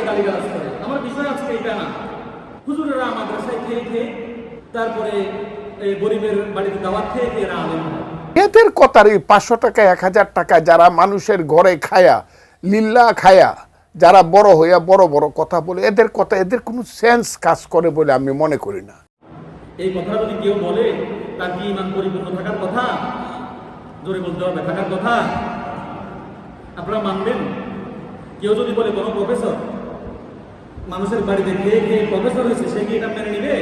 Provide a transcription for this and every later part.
তাকে গালিগালাজ করে। আমার বিষয় আজকে এটা না, হুজুরেরা মাদ্রাসায় খেয়ে খেয়ে তারপরে এই গরিবের বাড়িতে দাওয়াত খেয়ে খেয়ে এরা আলেম হয়। এদের কথার এই 500 টাকা 1000 টাকা যারা মানুষের ঘরে খায়া লিল্লা খায়া যারা বড় হইয়া বড় বড় কথা বলে, এদের কথা এদের কোনো সেন্স কাজ করে বলে আমি মনে করি না। এই কথাটা যদি কেউ বলে তার কি ইমান পরিপূর্ণ থাকার কথা? জোরে বলতে হবে, থাকার কথা। আপনারা মানবেন? কেউ যদি বলে কোনো প্রফেসর মানুষের বাড়িতে খেয়ে খেয়ে প্রফেসর হয়েছে, সে কি এটা মেনে নিবে?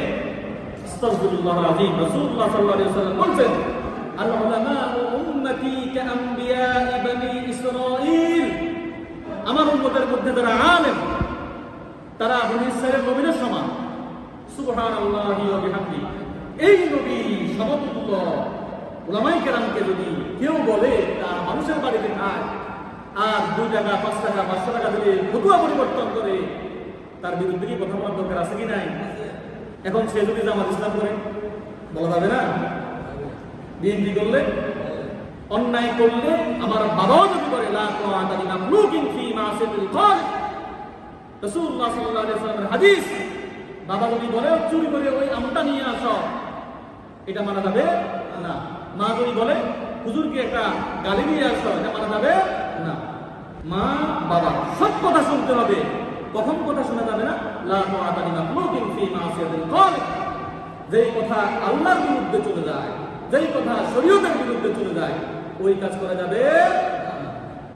আস্তাগফিরুল্লাহল আযীম। রাসূলুল্লাহ সাল্লাল্লাহু আলাইহি ওয়াসাল্লাম বলেন, আল উলামাউ উম্মতি কাআম্বিয়াই বনি ইসরাঈল। আমার উম্মতের মধ্যে যারা আলেম তারা বনি ইসরাঈলের নবীদের সমান। সুবহানাল্লাহি ওয়া বিহামদিহি। এই নবী সমতুল্য উলামায়ে কেরামকে যদি কেউ বলে তার মানুষের বাড়িতে খায় আর 2 টাকা 5 টাকা 500 টাকা দিলে ফতোয়া পরিবর্তন করে, তার বিরুদ্ধে কি কথা বলার দরকার আছে কি নাই? এখন সে যদি জামাত ইসলাম করে বলা যাবে না? বিএনপি করলে, অন্যায় করলে, আমার বাবাও যদি করে, লা তাআতা লিমাখলুকিন ফি মাসিয়াতিল খালিক। রাসূলুল্লাহ সাল্লাল্লাহু আলাইহি ওয়াসাল্লামের হাদিস, বাবা যদি বলে চুরি করে ওই আমটা নিয়ে আসো, এটা মানা যাবে না। মা যদি বলে হুজুরকে একটা গালি নিয়ে আসো, এটা মানা যাবে না। মা বাবা সব কথা শুনতে হবে। কখন কথা শোনা যাবে না? লা তাআতা লিমাখলুকিন ফি মাসিয়াতিল খালিক। যেই কথা আল্লাহর বিরুদ্ধে চলে যায়, যেই কথা শরীয়তের বিরুদ্ধে চলে যায়, ওই কাজ করা যাবে